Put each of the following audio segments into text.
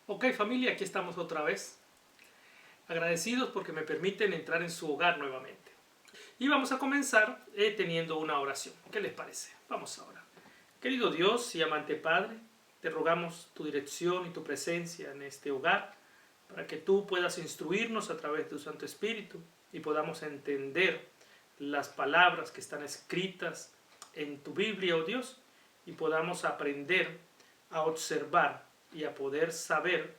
Ok, familia, aquí estamos otra vez. Agradecidos porque me permiten entrar en su hogar nuevamente. Y vamos a comenzar teniendo una oración. ¿Qué les parece? Vamos ahora. Querido Dios y amante Padre, te rogamos tu dirección y tu presencia en este hogar para que tú puedas instruirnos a través de tu Santo Espíritu y podamos entender las palabras que están escritas en tu Biblia, oh Dios, y podamos aprender a observar y a poder saber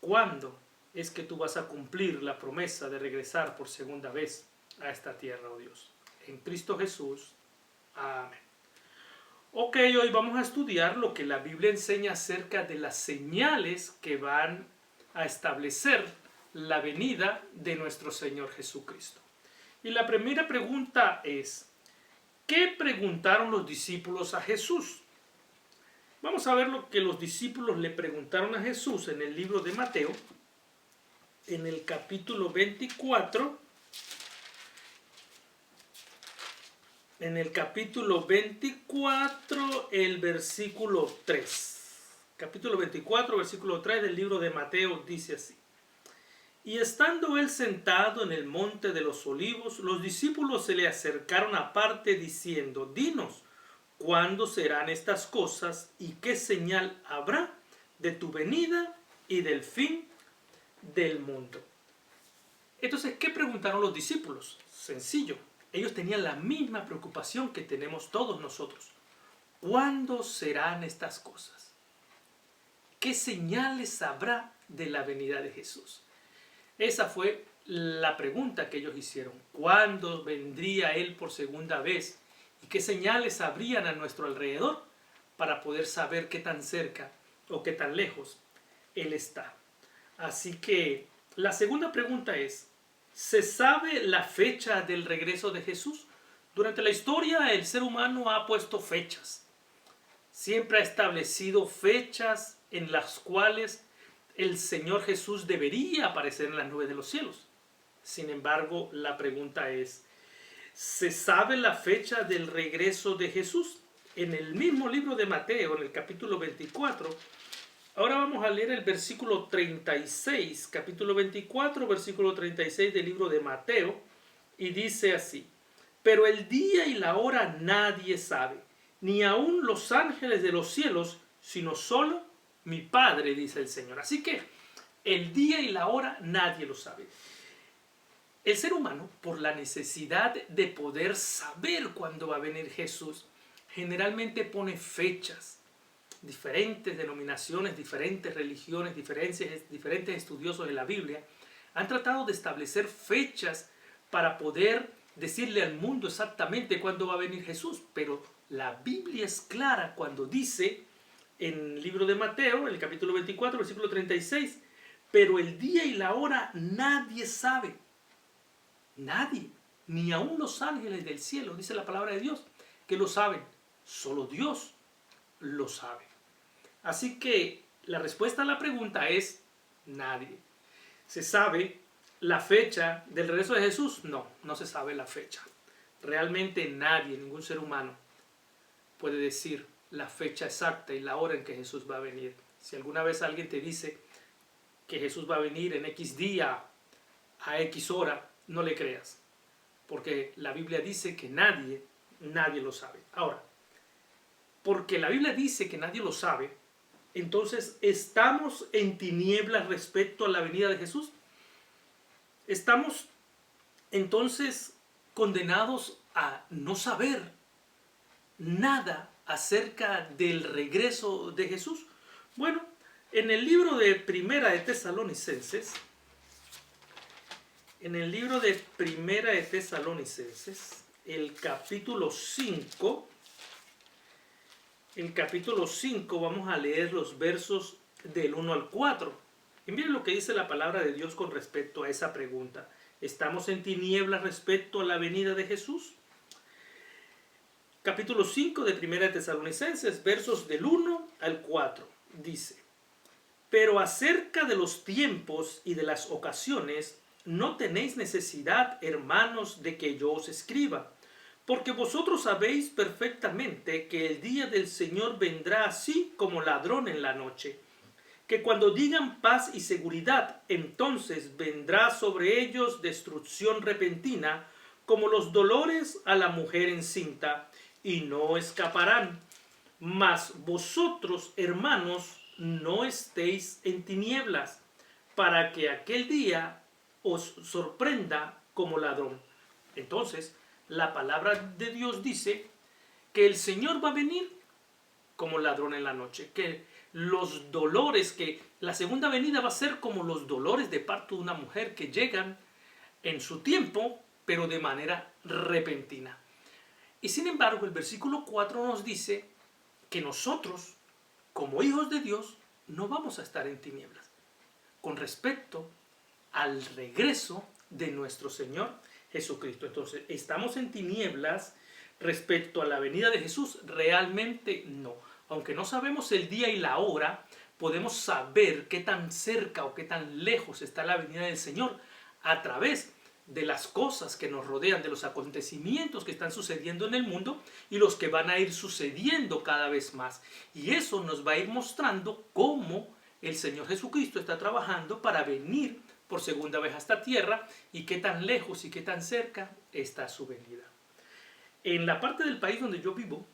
cuándo es que tú vas a cumplir la promesa de regresar por segunda vez a esta tierra, oh Dios. En Cristo Jesús. Amén. Ok, hoy vamos a estudiar lo que la Biblia enseña acerca de las señales que van a establecer la venida de nuestro Señor Jesucristo. Y la primera pregunta es, ¿qué preguntaron los discípulos a Jesús? Vamos a ver lo que los discípulos le preguntaron a Jesús en el libro de Mateo, en el capítulo 24. En el capítulo 24, el versículo 3. Capítulo 24, versículo 3 del libro de Mateo dice así. Y estando él sentado en el monte de los olivos, los discípulos se le acercaron aparte diciendo, dinos, ¿cuándo serán estas cosas y qué señal habrá de tu venida y del fin del mundo? Entonces, ¿qué preguntaron los discípulos? Sencillo. Ellos tenían la misma preocupación que tenemos todos nosotros. ¿Cuándo serán estas cosas? ¿Qué señales habrá de la venida de Jesús? Esa fue la pregunta que ellos hicieron. ¿Cuándo vendría Él por segunda vez? ¿Y qué señales habrían a nuestro alrededor para poder saber qué tan cerca o qué tan lejos Él está? Así que la segunda pregunta es, ¿se sabe la fecha del regreso de Jesús? Durante la historia el ser humano ha puesto fechas. Siempre ha establecido fechas en las cuales el Señor Jesús debería aparecer en las nubes de los cielos. Sin embargo, la pregunta es, ¿se sabe la fecha del regreso de Jesús? En el mismo libro de Mateo, en el capítulo 24, ahora vamos a leer el versículo 36, capítulo 24, versículo 36 del libro de Mateo, y dice así, pero el día y la hora nadie sabe, ni aun los ángeles de los cielos, sino solo mi Padre, dice el Señor. Así que el día y la hora nadie lo sabe. El ser humano, por la necesidad de poder saber cuándo va a venir Jesús, generalmente pone fechas. Diferentes denominaciones, diferentes religiones, diferentes estudiosos de la Biblia han tratado de establecer fechas para poder decirle al mundo exactamente cuándo va a venir Jesús. Pero la Biblia es clara cuando dice en el libro de Mateo, en el capítulo 24, versículo 36, pero el día y la hora nadie sabe. Nadie, ni aun los ángeles del cielo, dice la palabra de Dios, que lo saben. Solo Dios lo sabe. Así que la respuesta a la pregunta es nadie. ¿Se sabe la fecha del regreso de Jesús? No, no se sabe la fecha. Realmente nadie, ningún ser humano puede decir la fecha exacta y la hora en que Jesús va a venir. Si alguna vez alguien te dice que Jesús va a venir en X día, a X hora, no le creas. Porque la Biblia dice que nadie lo sabe. Ahora, porque la Biblia dice que nadie lo sabe, entonces, ¿estamos en tinieblas respecto a la venida de Jesús? ¿Estamos entonces condenados a no saber nada acerca del regreso de Jesús? Bueno, en el libro de Primera de Tesalonicenses, el capítulo 5, vamos a leer los versos del 1 al 4. Y miren lo que dice la palabra de Dios con respecto a esa pregunta. ¿Estamos en tinieblas respecto a la venida de Jesús? Capítulo 5 de Primera de Tesalonicenses, versos del 1 al 4. Dice, pero acerca de los tiempos y de las ocasiones, no tenéis necesidad, hermanos, de que yo os escriba. Porque vosotros sabéis perfectamente que el día del Señor vendrá así como ladrón en la noche. que cuando digan paz y seguridad, entonces vendrá sobre ellos destrucción repentina, como los dolores a la mujer encinta, y no escaparán. Mas vosotros, hermanos, no estéis en tinieblas, para que aquel día os sorprenda como ladrón. Entonces, la palabra de Dios dice que el Señor va a venir como ladrón en la noche, que los dolores, que la segunda venida va a ser como los dolores de parto de una mujer que llegan en su tiempo, pero de manera repentina. Y sin embargo, el versículo 4 nos dice que nosotros, como hijos de Dios, no vamos a estar en tinieblas con respecto al regreso de nuestro Señor Jesucristo. Entonces, ¿estamos en tinieblas respecto a la venida de Jesús? Realmente no. Aunque no sabemos el día y la hora, podemos saber qué tan cerca o qué tan lejos está la venida del Señor a través de las cosas que nos rodean, de los acontecimientos que están sucediendo en el mundo y los que van a ir sucediendo cada vez más. Y eso nos va a ir mostrando cómo el Señor Jesucristo está trabajando para venir por segunda vez a esta tierra y qué tan lejos y qué tan cerca está su venida. En la parte del país donde yo vivo,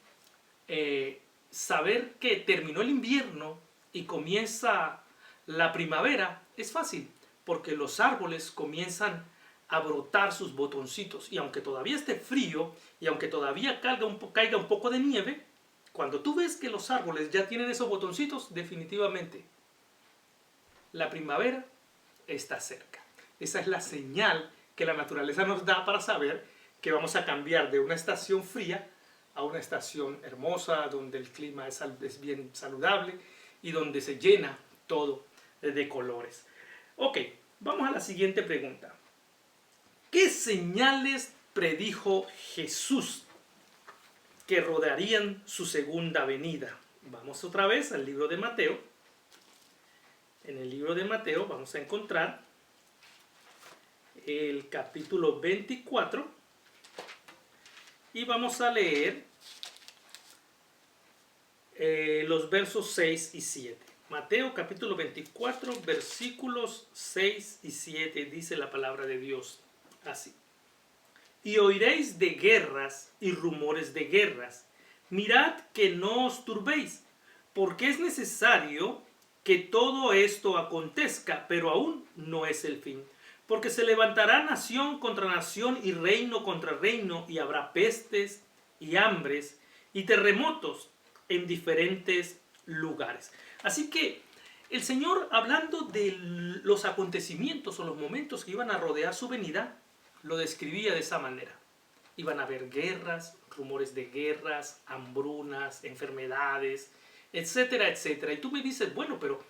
saber que terminó el invierno y comienza la primavera es fácil, porque los árboles comienzan a brotar sus botoncitos, y aunque todavía esté frío y aunque todavía caiga un poco de nieve, cuando tú ves que los árboles ya tienen esos botoncitos, definitivamente la primavera está cerca. Esa es la señal que la naturaleza nos da para saber que vamos a cambiar de una estación fría a una estación hermosa, donde el clima es bien saludable y donde se llena todo de colores. Ok, vamos a la siguiente pregunta. ¿Qué señales predijo Jesús que rodearían su segunda venida? Vamos otra vez al libro de Mateo. En el libro de Mateo vamos a encontrar el capítulo 24 y vamos a leer los versos 6 y 7. Mateo capítulo 24 versículos 6 y 7 dice la palabra de Dios así: y oiréis de guerras y rumores de guerras. Mirad que no os turbéis, porque es necesario que todo esto acontezca, pero aún no es el fin. Porque se levantará nación contra nación y reino contra reino, y habrá pestes y hambres y terremotos en diferentes lugares. Así que el Señor, hablando de los acontecimientos o los momentos que iban a rodear su venida, lo describía de esa manera. Iban a haber guerras, rumores de guerras, hambrunas, enfermedades, etcétera, etcétera. Y tú me dices, bueno, pero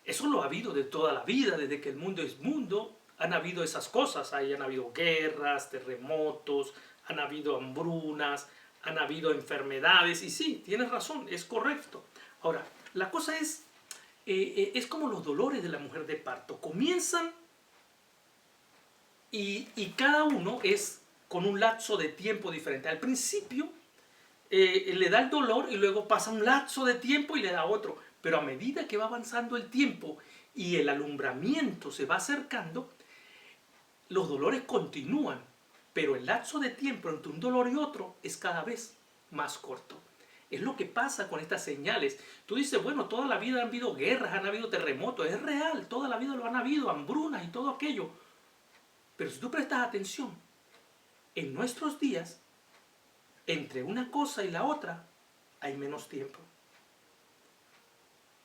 eso lo ha habido de toda la vida, desde que el mundo es mundo, han habido esas cosas. Ahí han habido guerras, terremotos, han habido hambrunas, han habido enfermedades. Y sí, tienes razón, es correcto. Ahora, la cosa es como los dolores de la mujer de parto. Comienzan y cada uno es con un lapso de tiempo diferente. Al principio le da el dolor y luego pasa un lapso de tiempo y le da otro. Pero a medida que va avanzando el tiempo y el alumbramiento se va acercando, los dolores continúan, pero el lapso de tiempo entre un dolor y otro es cada vez más corto. Es lo que pasa con estas señales. Tú dices, bueno, toda la vida han habido guerras, han habido terremotos. Es real, toda la vida lo han habido, hambrunas y todo aquello. Pero si tú prestas atención, en nuestros días, entre una cosa y la otra, hay menos tiempo.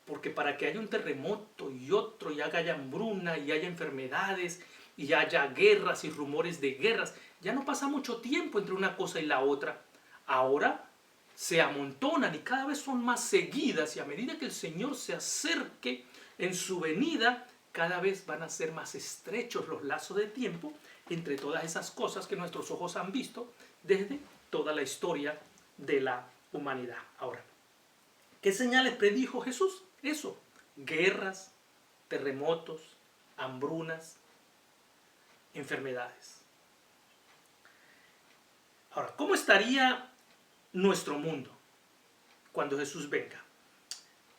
Porque para que haya un terremoto y otro, y haya hambruna, y haya enfermedades, y haya guerras y rumores de guerras, ya no pasa mucho tiempo entre una cosa y la otra. Ahora se amontonan y cada vez son más seguidas, y a medida que el Señor se acerque en su venida, cada vez van a ser más estrechos los lazos de tiempo entre todas esas cosas que nuestros ojos han visto desde toda la historia de la humanidad. Ahora, ¿qué señales predijo Jesús? Eso, guerras, terremotos, hambrunas, enfermedades. Ahora, ¿cómo estaría nuestro mundo cuando Jesús venga?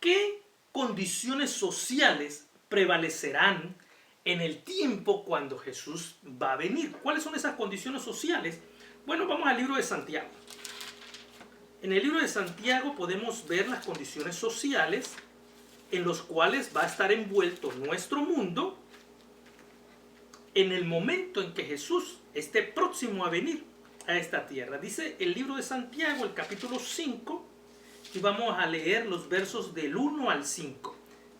¿Qué condiciones sociales prevalecerán en el tiempo cuando Jesús va a venir? ¿Cuáles son esas condiciones sociales? Bueno, vamos al libro de Santiago. En el libro de Santiago podemos ver las condiciones sociales en los cuales va a estar envuelto nuestro mundo en el momento en que Jesús esté próximo a venir a esta tierra. Dice el libro de Santiago, el capítulo 5, y vamos a leer los versos del 1 al 5.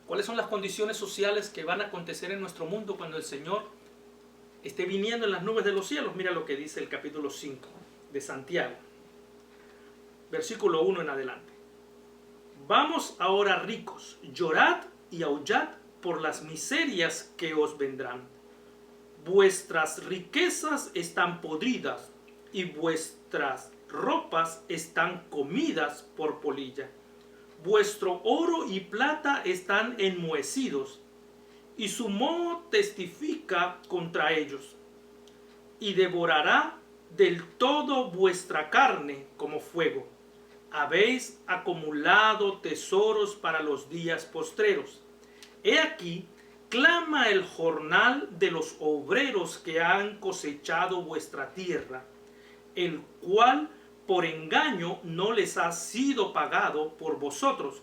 ¿Cuáles son las condiciones sociales que van a acontecer en nuestro mundo cuando el Señor esté viniendo en las nubes de los cielos? Mira lo que dice el capítulo 5 de Santiago, versículo 1 en adelante. Vamos ahora ricos, llorad y aullad por las miserias que os vendrán. Vuestras riquezas están podridas y vuestras ropas están comidas por polilla. Vuestro oro y plata están enmohecidos, y su moho testifica contra ellos, y devorará del todo vuestra carne como fuego. Habéis acumulado tesoros para los días postreros. He aquí, clama el jornal de los obreros que han cosechado vuestra tierra, el cual por engaño no les ha sido pagado por vosotros,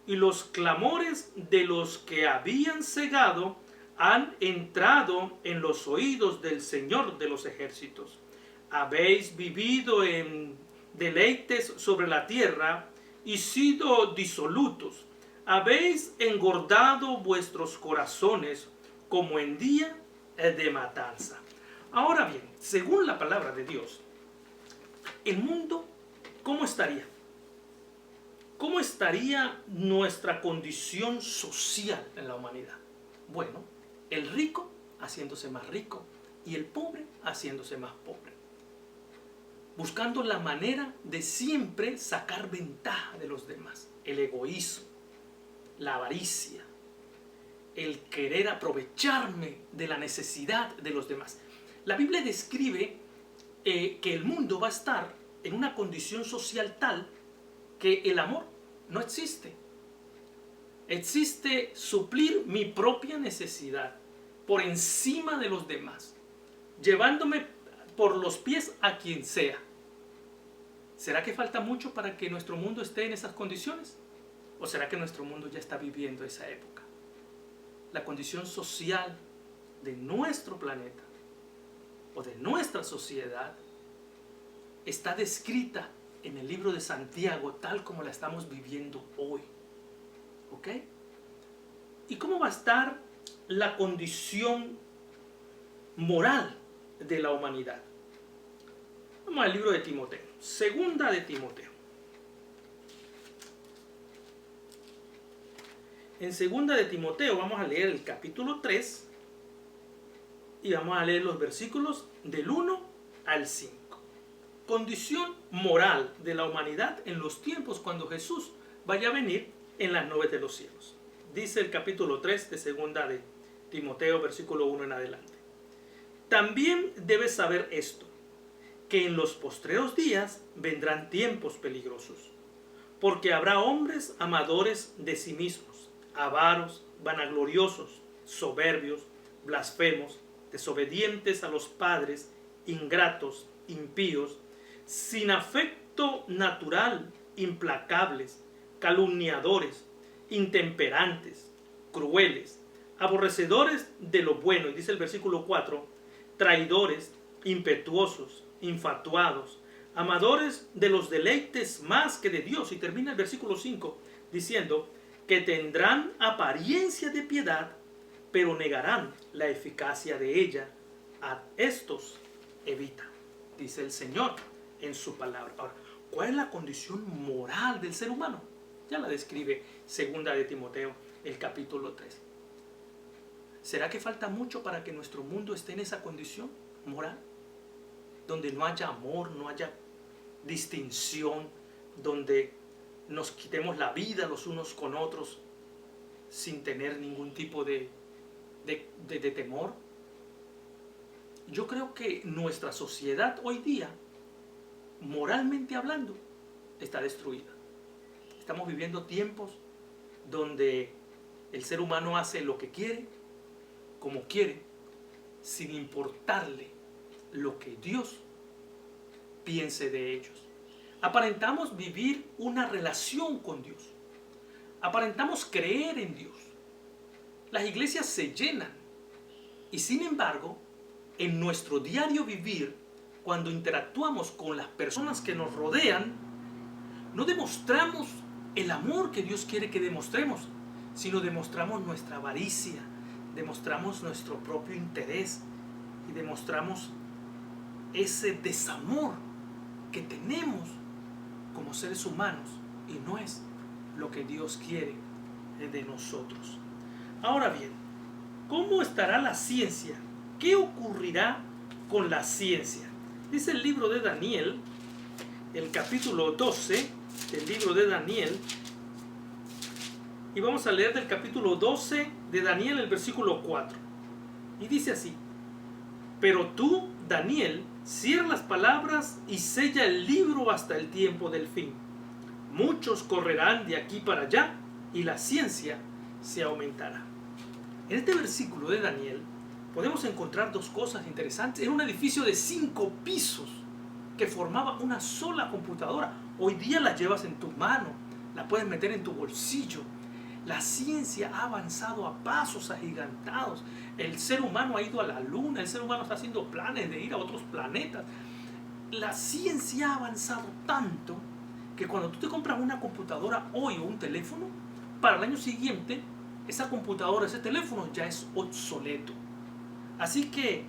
y los clamores de los que habían cegado han entrado en los oídos del Señor de los ejércitos. Habéis vivido en deleites sobre la tierra y sido disolutos. Habéis engordado vuestros corazones como en día de matanza. Ahora bien, según la palabra de Dios, el mundo, ¿cómo estaría? ¿Cómo estaría nuestra condición social en la humanidad? Bueno, el rico haciéndose más rico y el pobre haciéndose más pobre, buscando la manera de siempre sacar ventaja de los demás. El egoísmo, la avaricia, el querer aprovecharme de la necesidad de los demás. La Biblia describe que el mundo va a estar en una condición social tal que el amor no existe. Existe suplir mi propia necesidad por encima de los demás, llevándome por los pies a quien sea. ¿Será que falta mucho para que nuestro mundo esté en esas condiciones? ¿O será que nuestro mundo ya está viviendo esa época? La condición social de nuestro planeta o de nuestra sociedad está descrita en el libro de Santiago tal como la estamos viviendo hoy. ¿Ok? ¿Y cómo va a estar la condición moral de la humanidad? Vamos al libro de Timoteo, segunda de Timoteo. En segunda de Timoteo vamos a leer el capítulo 3 y vamos a leer los versículos del 1 al 5. Condición moral de la humanidad en los tiempos cuando Jesús vaya a venir en las nubes de los cielos. Dice el capítulo 3 de segunda de Timoteo, versículo 1 en adelante. También debes saber esto, que en los postreros días vendrán tiempos peligrosos, porque habrá hombres amadores de sí mismos, avaros, vanagloriosos, soberbios, blasfemos, desobedientes a los padres, ingratos, impíos, sin afecto natural, implacables, calumniadores, intemperantes, crueles, aborrecedores de lo bueno. Y dice el versículo 4, traidores, impetuosos, infatuados, amadores de los deleites más que de Dios. Y termina el versículo 5 diciendo que tendrán apariencia de piedad, pero negarán la eficacia de ella. A estos evita, dice el Señor en su palabra. Ahora, ¿cuál es la condición moral del ser humano? Ya la describe segunda de Timoteo, el capítulo 3. ¿Será que falta mucho para que nuestro mundo esté en esa condición moral? Donde no haya amor, no haya distinción, donde nos quitemos la vida los unos con otros sin tener ningún tipo de temor. Yo creo que nuestra sociedad hoy día, moralmente hablando, está destruida. Estamos viviendo tiempos donde el ser humano hace lo que quiere, como quiere, sin importarle lo que Dios piense de ellos. Aparentamos vivir una relación con Dios. Aparentamos creer en Dios. Las iglesias se llenan. Y sin embargo, en nuestro diario vivir, cuando interactuamos con las personas que nos rodean, no demostramos el amor que Dios quiere que demostremos, sino demostramos nuestra avaricia, demostramos nuestro propio interés y demostramos ese desamor que tenemos como seres humanos, y no es lo que Dios quiere de nosotros. Ahora bien, ¿cómo estará la ciencia? ¿Qué ocurrirá con la ciencia? Dice el libro de Daniel, el capítulo 12 del libro de Daniel, y vamos a leer del capítulo 12 de Daniel el versículo 4. Y dice así: pero tú, Daniel, cierra las palabras y sella el libro hasta el tiempo del fin. Muchos correrán de aquí para allá y la ciencia se aumentará. En este versículo de Daniel podemos encontrar dos cosas interesantes. Era un edificio de 5 pisos que formaba una sola computadora. Hoy día la llevas en tu mano, la puedes meter en tu bolsillo. La ciencia ha avanzado a pasos agigantados. El ser humano ha ido a la luna, el ser humano está haciendo planes de ir a otros planetas. La ciencia ha avanzado tanto que cuando tú te compras una computadora hoy o un teléfono, para el año siguiente esa computadora, ese teléfono ya es obsoleto. Así que,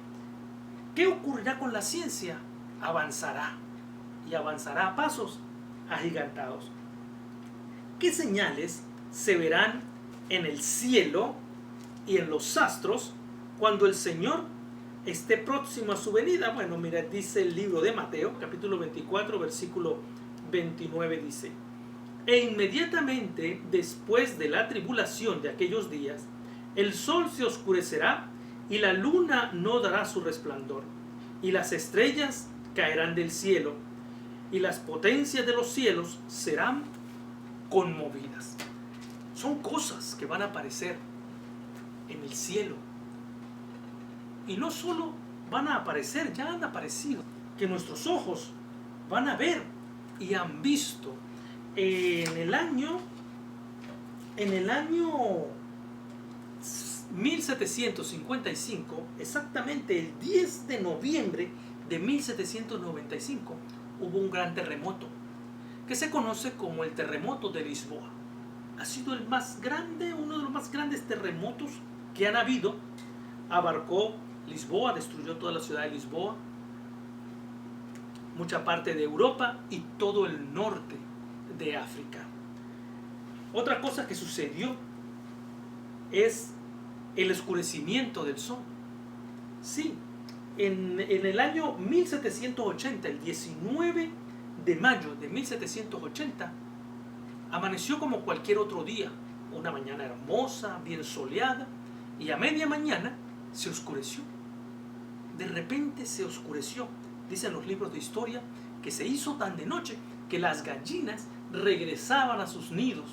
¿qué ocurrirá con la ciencia? Avanzará, y avanzará a pasos agigantados. ¿Qué señales se verán en el cielo y en los astros cuando el Señor esté próximo a su venida? Bueno, mira, dice el libro de Mateo, capítulo 24, versículo 29, dice: e inmediatamente después de la tribulación de aquellos días, el sol se oscurecerá y la luna no dará su resplandor, y las estrellas caerán del cielo, y las potencias de los cielos serán conmovidas. Son cosas que van a aparecer en el cielo. Y no solo van a aparecer, ya han aparecido, que nuestros ojos van a ver y han visto. En el año 1755, exactamente el 10 de noviembre de 1795, hubo un gran terremoto que se conoce como el terremoto de Lisboa. Ha sido el más grande, uno de los más grandes terremotos que han habido. Abarcó Lisboa, destruyó toda la ciudad de Lisboa, mucha parte de Europa y todo el norte de África. Otra cosa que sucedió es el oscurecimiento del sol. Sí, en el año 1780, el 19 de mayo de 1780, amaneció como cualquier otro día, una mañana hermosa, bien soleada, y a media mañana se oscureció. De repente se oscureció. Dicen los libros de historia que se hizo tan de noche que las gallinas regresaban a sus nidos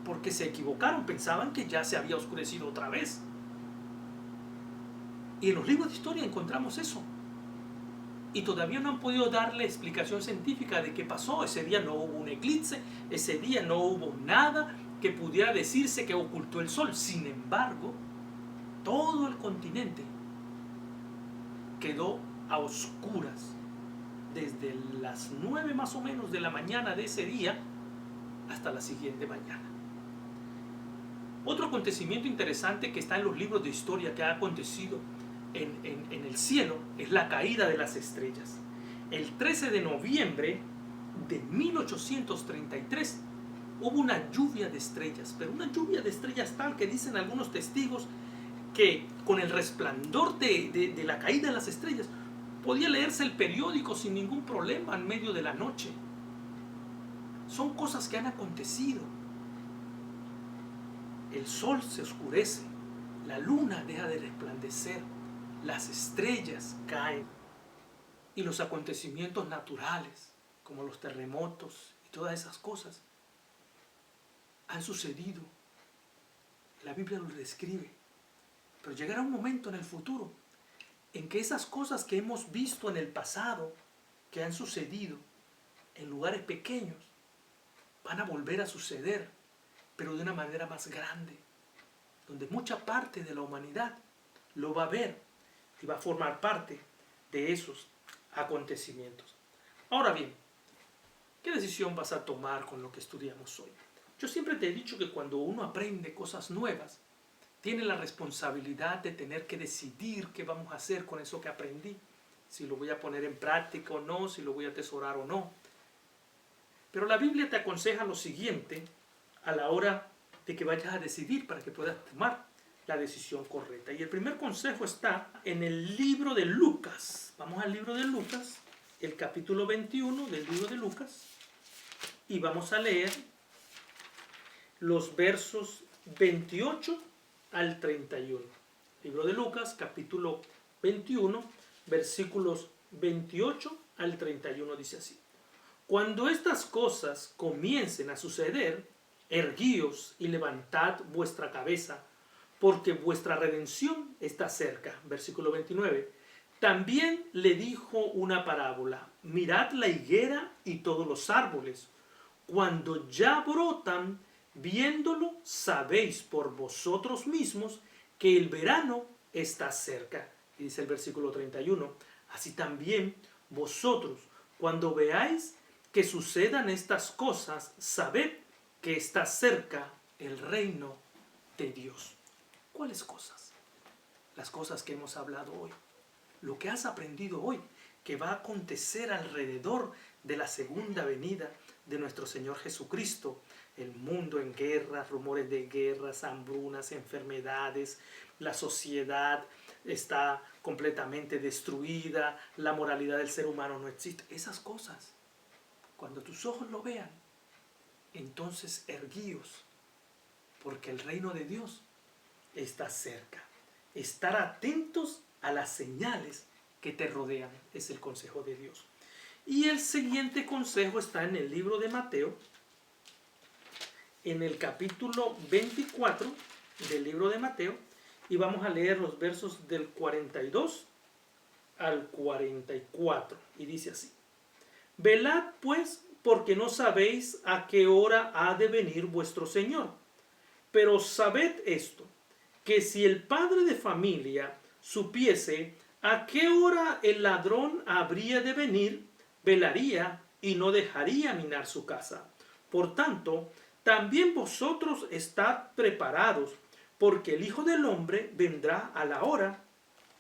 porque se equivocaron, pensaban que ya se había oscurecido otra vez. Y en los libros de historia encontramos eso. Y todavía no han podido darle explicación científica de qué pasó. Ese día no hubo un eclipse, ese día no hubo nada que pudiera decirse que ocultó el sol. Sin embargo, todo el continente quedó a oscuras desde las 9 más o menos de la mañana de ese día hasta la siguiente mañana. Otro acontecimiento interesante que está en los libros de historia que ha acontecido en el cielo es la caída de las estrellas. El 13 de noviembre de 1833 hubo una lluvia de estrellas, pero una lluvia de estrellas tal que dicen algunos testigos que con el resplandor de la caída de las estrellas podía leerse el periódico sin ningún problema en medio de la noche. Son cosas que han acontecido. El sol se oscurece, la luna deja de resplandecer, las estrellas caen, y los acontecimientos naturales, como los terremotos y todas esas cosas, han sucedido La Biblia lo describe. Pero llegará un momento en el futuro en que esas cosas que hemos visto en el pasado, que han sucedido en lugares pequeños, van a volver a suceder, pero de una manera más grande, donde mucha parte de la humanidad lo va a ver y va a formar parte de esos acontecimientos. Ahora bien, ¿qué decisión vas a tomar con lo que estudiamos hoy? Yo siempre te he dicho que cuando uno aprende cosas nuevas, tiene la responsabilidad de tener que decidir qué vamos a hacer con eso que aprendí. Si lo voy a poner en práctica o no, si lo voy a atesorar o no. Pero la Biblia te aconseja lo siguiente a la hora de que vayas a decidir para que puedas tomar la decisión correcta. Y el primer consejo está en el libro de Lucas. Vamos al libro de Lucas, el capítulo 21 del libro de Lucas, y vamos a leer los versos 28 al 31. Libro de Lucas, capítulo 21, versículos 28 al 31, dice así: Cuando estas cosas comiencen a suceder, erguíos y levantad vuestra cabeza, porque vuestra redención está cerca. Versículo 29. También le dijo una parábola: mirad la higuera y todos los árboles, cuando ya brotan, viéndolo, sabéis por vosotros mismos que el verano está cerca. Y dice el versículo 31, así también vosotros, cuando veáis que sucedan estas cosas, sabed que está cerca el reino de Dios. ¿Cuáles cosas? Las cosas que hemos hablado hoy. Lo que has aprendido hoy, que va a acontecer alrededor de la segunda venida de nuestro Señor Jesucristo. El mundo en guerras, rumores de guerras, hambrunas, enfermedades, la sociedad está completamente destruida, la moralidad del ser humano no existe. Esas cosas, cuando tus ojos lo vean, entonces erguíos, porque el reino de Dios está cerca. Estar atentos a las señales que te rodean es el consejo de Dios. Y el siguiente consejo está en el libro de Mateo, en el capítulo 24 del libro de Mateo, y vamos a leer los versos del 42 al 44, y dice así: Velad pues, porque no sabéis a qué hora ha de venir vuestro Señor. Pero sabed esto, que si el padre de familia supiese a qué hora el ladrón habría de venir, velaría y no dejaría minar su casa. Por tanto, también vosotros estad preparados, porque el Hijo del Hombre vendrá a la hora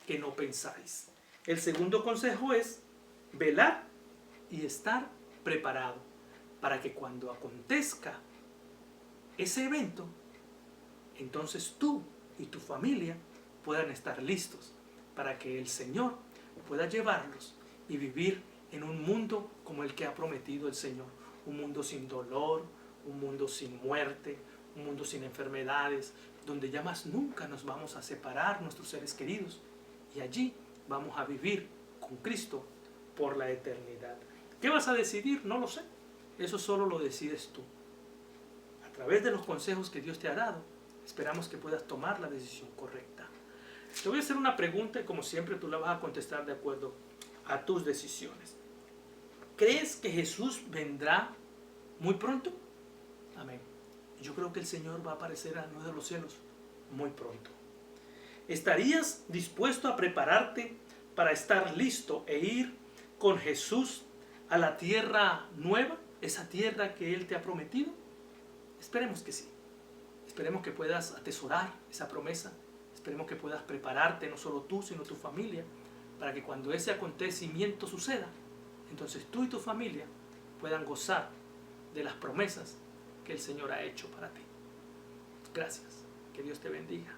que no pensáis. El segundo consejo es velar y estar preparado, para que cuando acontezca ese evento, entonces tú y tu familia puedan estar listos para que el Señor pueda llevarlos y vivir en un mundo como el que ha prometido el Señor. Un mundo sin dolor, un mundo sin muerte, un mundo sin enfermedades, donde ya más nunca nos vamos a separar nuestros seres queridos, y allí vamos a vivir con Cristo por la eternidad. ¿Qué vas a decidir? No lo sé. Eso solo lo decides tú. A través de los consejos que Dios te ha dado, esperamos que puedas tomar la decisión correcta. Te voy a hacer una pregunta y, como siempre, tú la vas a contestar de acuerdo a tus decisiones. ¿Crees que Jesús vendrá muy pronto? Amén. Yo creo que el Señor va a aparecer a la luz de los cielos muy pronto. ¿Estarías dispuesto a prepararte para estar listo e ir con Jesús a la tierra nueva, esa tierra que Él te ha prometido? Esperemos que sí. Esperemos que puedas atesorar esa promesa. Esperemos que puedas prepararte, no solo tú, sino tu familia, para que cuando ese acontecimiento suceda, entonces tú y tu familia puedan gozar de las promesas que el Señor ha hecho para ti. Gracias. Que Dios te bendiga.